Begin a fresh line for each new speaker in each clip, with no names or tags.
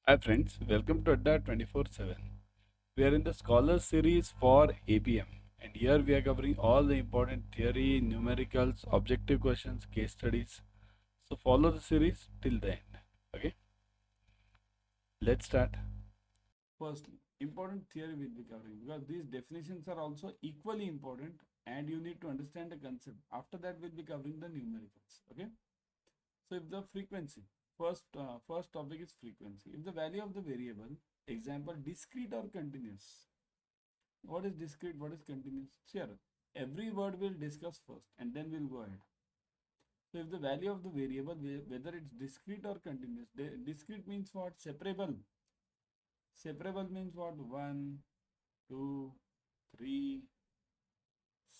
Hi friends, welcome to Adda 24/7. We are in the Scholar series for ABM, and here we are covering all the important theory, numericals, objective questions, case studies. So follow the series till the end. Okay, let's start. Firstly, important theory we'll be covering because these definitions are also equally important and you need to understand the concept. After that, we'll be covering the numericals. Okay. So if the frequency, first topic is frequency. If the value of the variable, example discrete or continuous. What is discrete? What is continuous? Sure. Every word we'll discuss first and then we'll go ahead. So if the value of the variable, whether it's discrete or continuous, discrete means what? Separable. Separable means what? 1, 2, 3,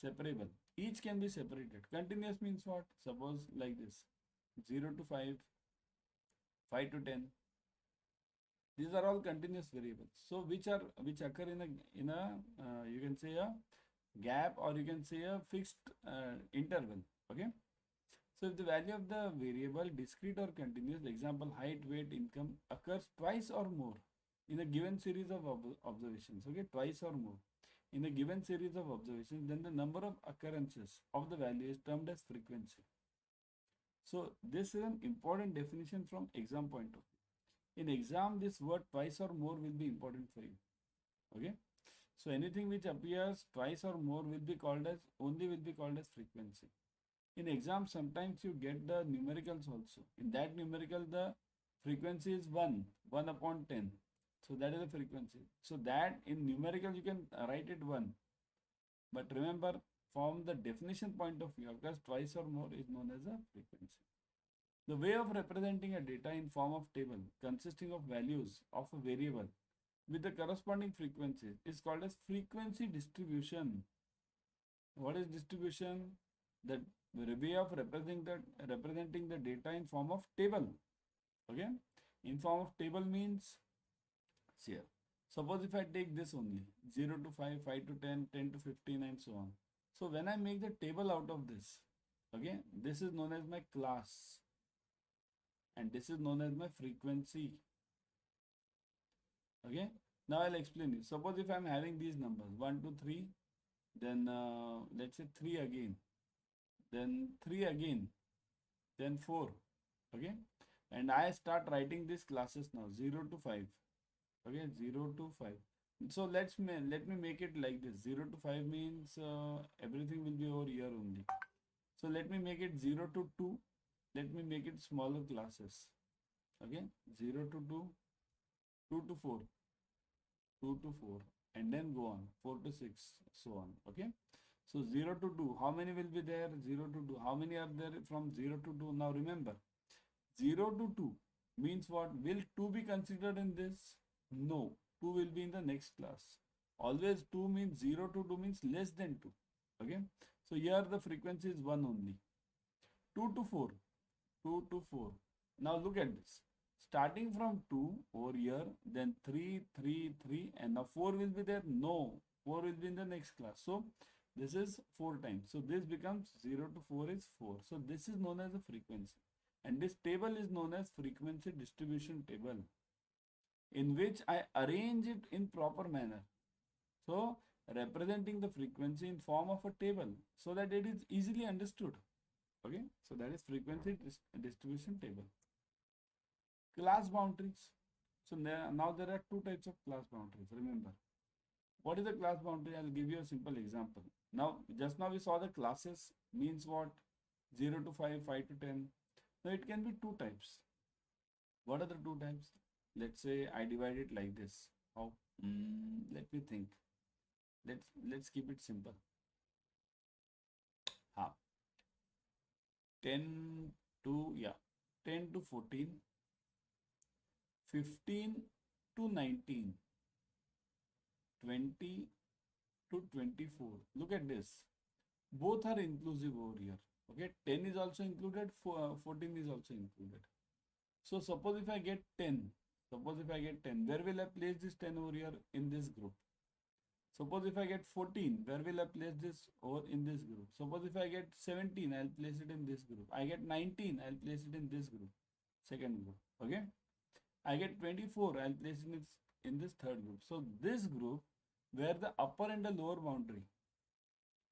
separable. Each can be separated. Continuous means what? Suppose like this 0 to 5, 5 to 10. These are all continuous variables. So which occur in a you can say a gap or you can say a fixed interval. Okay. So if the value of the variable discrete or continuous, example height, weight, income occurs twice or more in a given series of observations. Okay, twice or more in a given series of observations, then the number of occurrences of the value is termed as frequency. So this is an important definition from exam point of view. In exam, this word twice or more will be important for you. Okay. So anything which appears twice or more will be called as frequency. In exam, sometimes you get the numericals also. In that numerical, the frequency is 1 upon 10. So that is the frequency. So that in numerical you can write it 1. But remember, from the definition point of view, occurs twice or more is known as a frequency. The way of representing a data in form of table consisting of values of a variable with the corresponding frequencies is called as frequency distribution. What is distribution? The way of representing the data in form of table. Okay, in form of table means here. Suppose if I take this only 0 to 5, 5 to 10, 10 to 15 and so on. So when I make the table out of this, okay, this is known as my class and this is known as my frequency. Okay, now I'll explain you. Suppose if I'm having these numbers 1, 2, 3, then let's say 3 again, then 3 again, then 4. Okay, and I start writing these classes now 0 to 5. Okay, 0 to 5. So let me make it like this. 0 to 5 means everything will be over here only. So let me make it 0 to 2. Let me make it smaller classes. Okay, 0 to 2, 2 to 4, 2 to 4, and then go on 4 to 6, so on. Okay, so 0 to 2, how many will be there? 0 to 2, how many are there from 0 to 2? Now remember, 0 to 2 means what? Will 2 be considered in this? No, 2 will be in the next class. Always 2 means 0 to 2 means less than 2. Okay, so here the frequency is 1 only. 2 to 4, 2 to 4. Now look at this. Starting from 2 over here, then 3, 3, 3, and now 4 will be there. No, 4 will be in the next class. So this is 4 times. So this becomes 0 to 4 is 4. So this is known as a frequency. And this table is known as frequency distribution table, in which I arrange it in proper manner. So representing the frequency in form of a table so that it is easily understood. Okay, so that is frequency distribution table. Class boundaries. So now there are two types of class boundaries. Remember, what is a class boundary? I'll give you a simple example. Now, just now we saw the classes means what? 0 to 5, 5 to 10. Now it can be two types. What are the two types? Let's say I divide it like this. How? Let me think. Let's keep it simple. 10 to 10 to 14, 15 to 19, 20 to 24. Look at this. Both are inclusive over here. Okay, 10 is also included, 14 is also included. So suppose if I get 10, where will I place this 10 over here in this group? Suppose if I get 14, where will I place this over in this group? Suppose if I get 17, I'll place it in this group. I get 19, I'll place it in this group, second group. Okay. I get 24, I'll place in this third group. So this group where the upper and the lower boundary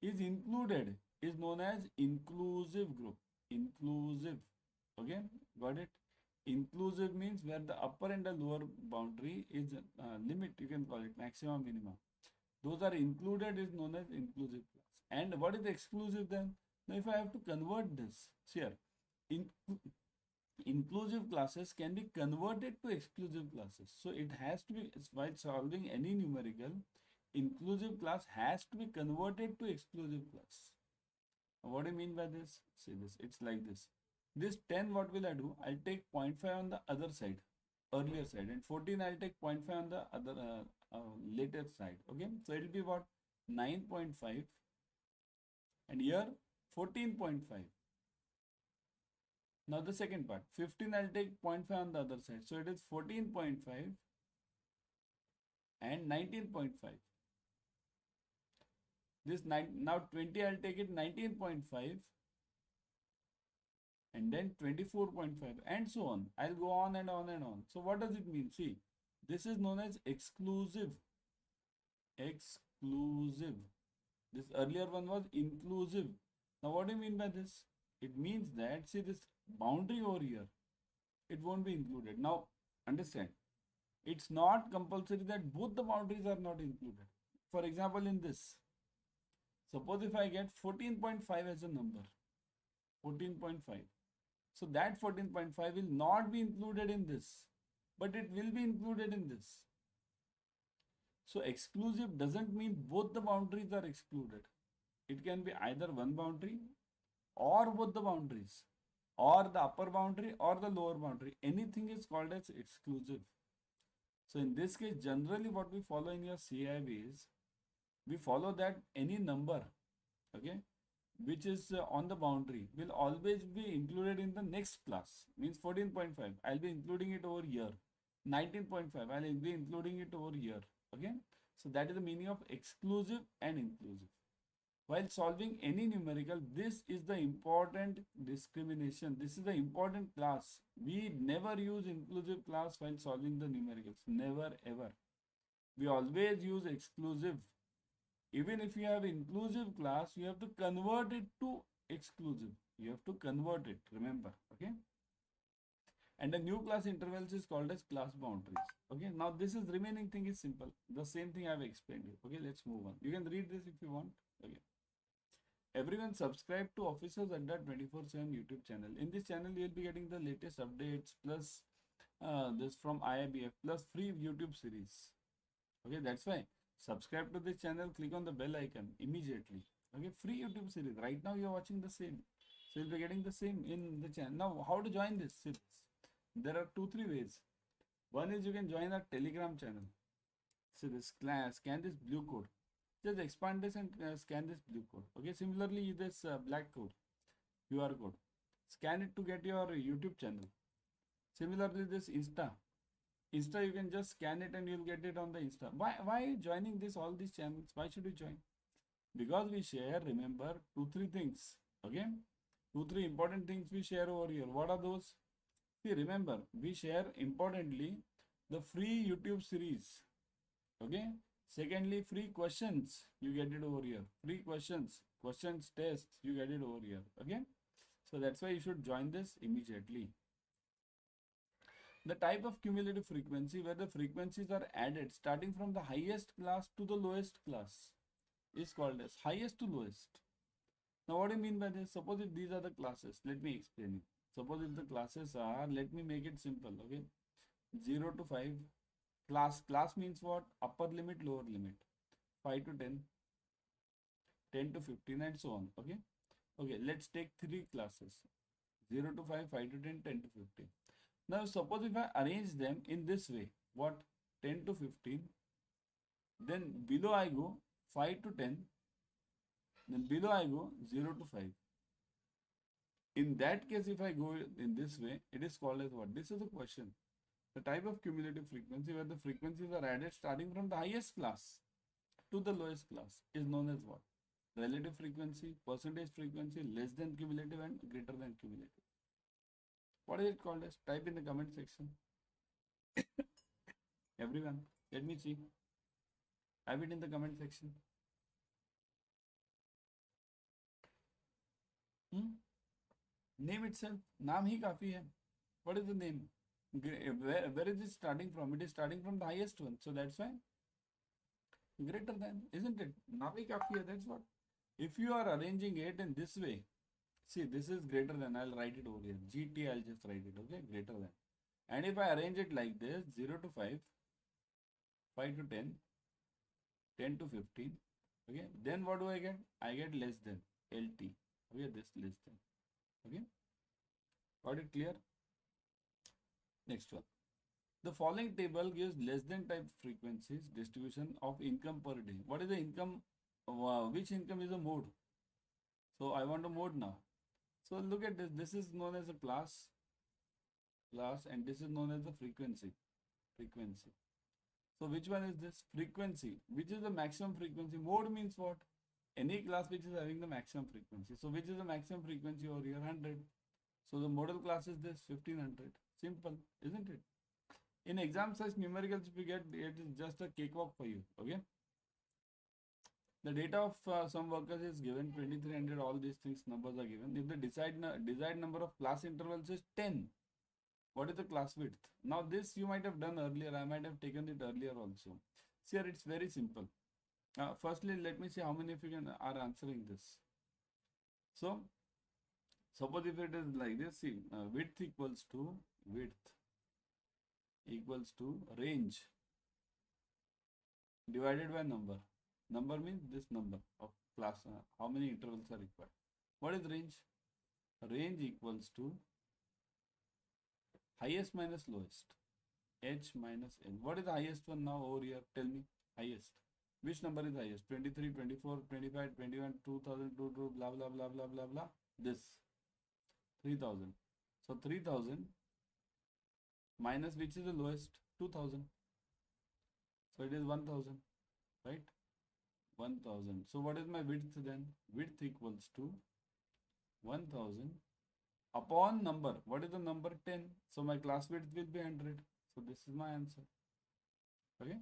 is included is known as inclusive group. Inclusive. Okay, got it? Inclusive means where the upper and the lower boundary is limit, you can call it maximum, minimum. Those are included is known as inclusive class. And what is exclusive then? Now if I have to convert this, see here, in, inclusive classes can be converted to exclusive classes. So it has to be, while solving any numerical, inclusive class has to be converted to exclusive class. What do you mean by this? See this, it's like this. This 10, what will I do? I'll take 0.5 on the other side, earlier side, and 14 I'll take 0.5 on the other later side. Okay, so it will be what? 9.5, and here 14.5. Now the second part, 15 I'll take 0.5 on the other side. So it is 14.5 and 19.5. This now 20 I'll take it 19.5 and then 24.5 and so on. I'll go on and on and on. So what does it mean? See, this is known as exclusive. Exclusive. This earlier one was inclusive. Now what do you mean by this? It means that, see, this boundary over here, it won't be included. Now understand, it's not compulsory that both the boundaries are not included. For example, in this, suppose if I get 14.5 as a number, 14.5. So that 14.5 will not be included in this, but it will be included in this. So exclusive doesn't mean both the boundaries are excluded. It can be either one boundary or both the boundaries, or the upper boundary or the lower boundary. Anything is called as exclusive. So in this case, generally what we follow in your CAIIB is, we follow that any number, okay, which is on the boundary will always be included in the next class. Means 14.5, I'll be including it over here. 19.5, I'll be including it over here. Okay, so that is the meaning of exclusive and inclusive. While solving any numerical, this is the important discrimination. This is the important class. We never use inclusive class while solving the numericals. Never ever. We always use exclusive. Even if you have inclusive class, you have to convert it to exclusive. You have to convert it, remember. Okay. And the new class intervals is called as class boundaries. Okay. Now this is remaining thing is simple. The same thing I have explained you. Okay. Let's move on. You can read this if you want. Okay. Everyone subscribe to Officers Adda 24/7 YouTube channel. In this channel, you will be getting the latest updates plus this from IABF plus free YouTube series. Okay, that's why subscribe to this channel. Click on the bell icon immediately. Okay, free YouTube series. Right now, you are watching the same. So you'll be getting the same in the channel. Now, how to join this series? There are 2-3 ways. One is you can join our Telegram channel. So this class, scan this blue code. Just expand this and scan this blue code. Okay, similarly this black code, QR code, scan it to get your YouTube channel. Similarly this Insta you can just scan it and you'll get it on the Insta. Why joining this all these channels? Why should you join? Because we share, remember, 2-3 things. Okay, 2-3 important things we share over here. What are those? See, remember, we share importantly the free YouTube series. Okay, secondly, free questions, you get it over here. Free questions tests, you get it over here. Okay, so that's why you should join this immediately. The type of cumulative frequency where the frequencies are added starting from the highest class to the lowest class is called as highest to lowest. Now what do you mean by this? Suppose if these are the classes, let me explain it. Suppose if the classes are, let me make it simple. Okay, 0 to 5. Class means what? Upper limit, lower limit. 5 to 10, 10 to 15 and so on. Okay. Okay, let's take 3 classes. 0 to 5, 5 to 10, 10 to 15. Now suppose if I arrange them in this way, what? 10 to 15, then below I go 5 to 10, then below I go 0 to 5. In that case, if I go in this way, it is called as what? This is the question. The type of cumulative frequency where the frequencies are added starting from the highest class to the lowest class is known as what? Relative frequency, percentage frequency, less than cumulative and greater than cumulative. What is it called as? Type in the comment section. Everyone, let me see. Have it in the comment section. Hmm? Name itself. नाम ही काफी है. What is the name? Where is it starting from? It is starting from the highest one. So that's why greater than, isn't it? नाम ही काफी है. That's what. If you are arranging it in this way, see, this is greater than. I'll write it over here. GT, I'll just write it. Okay, greater than. And if I arrange it like this, 0 to 5, 5 to 10, 10 to 15. Okay, then what do I get? I get less than. LT. Okay, this less than. Okay, got it clear? Next one. The following table gives less than type frequencies distribution of income per day. What is the income? Which income is a mode? So I want a mode now. So look at this. This is known as a class, and this is known as the frequency. So which one is this? Frequency. Which is the maximum frequency? Mode means what? Any class which is having the maximum frequency. So which is the maximum frequency over here? 100. So the model class is this 1500. Simple, isn't it? In exam such numericals if you get, it is just a cakewalk for you. Okay. The data of some workers is given 2300. All these things numbers are given. If the desired number of class intervals is 10, what is the class width? Now this you might have done earlier. I might have taken it earlier also. See here, it's very simple. Firstly, let me see how many of you are answering this. So suppose if it is like this, see, width equals to range divided by number. Number means this number of class, how many intervals are required. What is range? Range equals to highest minus lowest, h minus n. What is the highest one now over here? Tell me, highest. Which number is highest? 23, 24, 25, 21, 2000, 22, blah, blah, blah, blah, blah, blah. This, 3000. So 3000 minus which is the lowest? 2000. So it is 1000, right? 1000. So what is my width then? Width equals to 1000 upon number. What is the number? 10. So my class width will be 100. So this is my answer. Okay.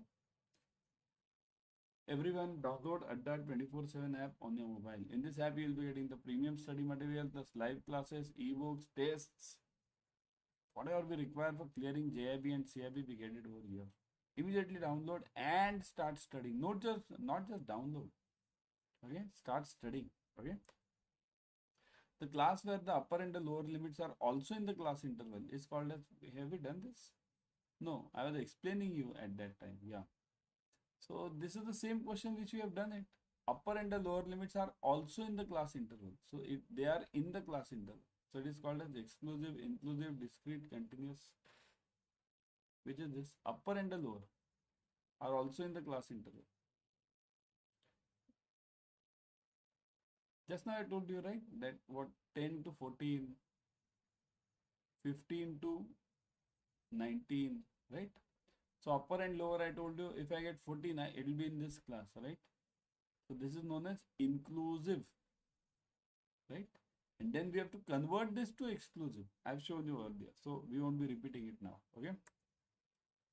Everyone download Adda 24/7 app on your mobile. In this app, you will be getting the premium study material, plus live classes, ebooks, tests. Whatever we require for clearing JIB and CIB, we get it over here. Immediately download and start studying. Not just download. Okay, start studying. Okay. The class where the upper and the lower limits are also in the class interval is called as. Have we done this? No, I was explaining you at that time. Yeah. So this is the same question which we have done it. Upper and the lower limits are also in the class interval. So they are in the class interval. So it is called as exclusive, inclusive, discrete, continuous. Which is this? Upper and the lower are also in the class interval. Just now I told you, right, that what 10 to 14, 15 to 19, right? So upper and lower, I told you, if I get 14, it will be in this class, right? So this is known as inclusive, right? And then we have to convert this to exclusive. I've shown you earlier, so we won't be repeating it now, okay?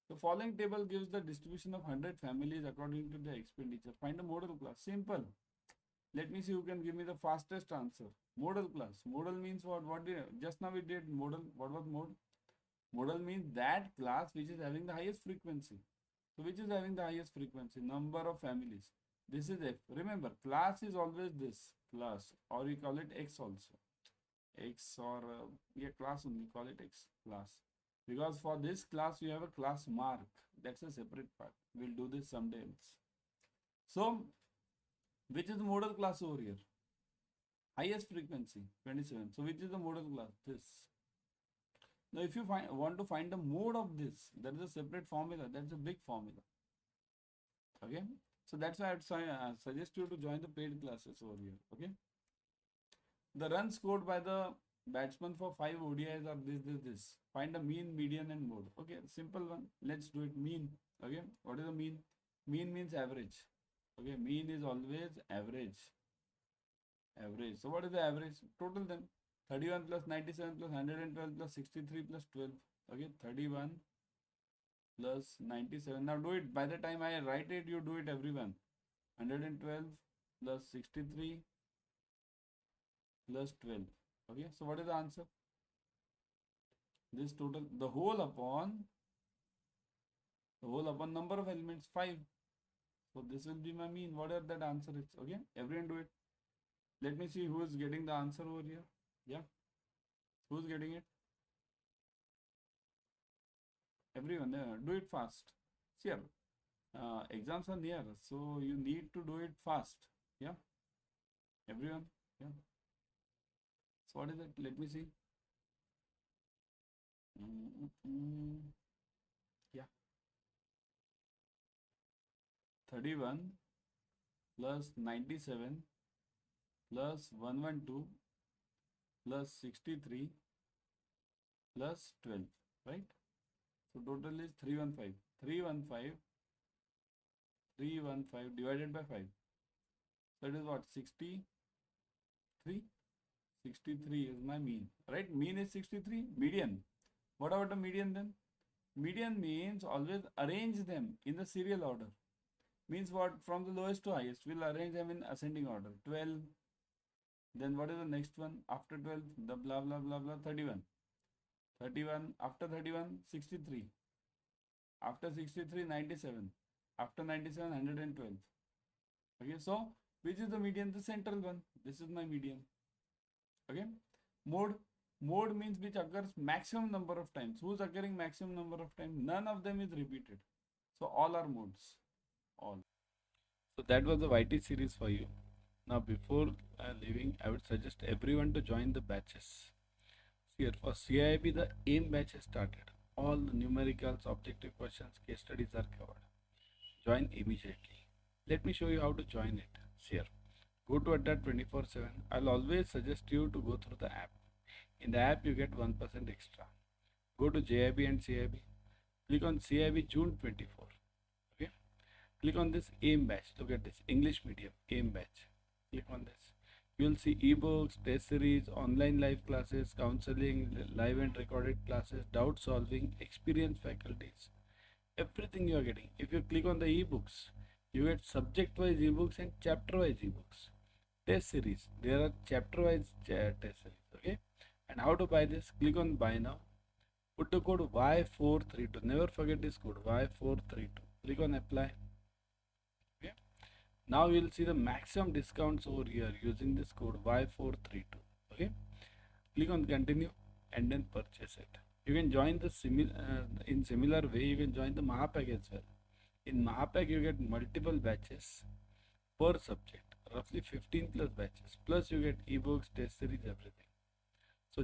The following table gives the distribution of 100 families according to the expenditure. Find a model class. Simple. Let me see who can give me the fastest answer. Model class. Model means what? Just now we did model. What was mode? Model means that class which is having the highest frequency. So which is having the highest frequency? Number of families. This is F. Remember, class is always this class, or we call it X also. X or class only, call it X class. Because for this class you have a class mark. That's a separate part. We'll do this someday else. So which is the model class over here? Highest frequency, 27. So which is the model class? This. Now if you want to find the mode of this, there is a separate formula. That's a big formula. Okay. So that's why I would suggest you to join the paid classes over here. Okay. The runs scored by the batsman for 5 ODIs are this. Find the mean, median and mode. Okay. Simple one. Let's do it. Mean. Okay. What is the mean? Mean means average. Okay. Mean is always average. Average. So what is the average? Total then. 31 plus 97 plus 112 plus 63 plus 12. Okay. 31 plus 97. Now do it. By the time I write it, you do it, everyone. 112 plus 63 plus 12. Okay, so what is the answer? This total, the whole upon number of elements 5. So this will be my mean, whatever that answer is. Okay, everyone do it. Let me see who is getting the answer over here. Yeah, who's getting it? Everyone, do it fast. Sure, exams are near, so you need to do it fast. Yeah, everyone. Yeah. So what is it? Let me see. Yeah, 31 plus 97 plus 112 plus 63 plus 12, right? So total is 315. 315 divided by 5. That is what? 63? 63 is my mean, right? Mean is 63. Median. What about the median then? Median means always arrange them in the serial order. Means what? From the lowest to highest. We'll arrange them in ascending order. 12. Then what is the next one? After 12, the blah blah blah blah 31. 31. After 31, 63. After 63, 97. After 97, 112. Okay, so which is the median? The central one. This is my median. Okay, mode. Mode means which occurs maximum number of times. Who's occurring maximum number of times? None of them is repeated. So all are modes. All. So that was the YT series for you. Now before leaving, I would suggest everyone to join the batches. Here for CAIIB, the AIM batch has started. All the numericals, objective questions, case studies are covered. Join immediately. Let me show you how to join it. Here, go to Adda 24/7. I'll always suggest you to go through the app. In the app, you get 1% extra. Go to JIB and CIB. Click on CIB June 24. Okay. Click on this AIM batch. Look at this English medium AIM batch. Click on this. You will see ebooks, test series, online live classes, counseling, live and recorded classes, doubt solving, experienced faculties. Everything you are getting. If you click on the ebooks, you get subject wise ebooks and chapter wise ebooks. Test series. There are chapter wise test series. Okay. And how to buy this? Click on buy now. Put the code Y432. Never forget this code Y432. Click on apply. Okay. Now you will see the maximum discounts over here using this code Y432. Okay. Click on continue and then purchase it. You can join the in similar way. You can join the Mahapack as well. In Mahapack you get multiple batches per subject, roughly 15 plus batches. Plus you get ebooks, test series, everything. So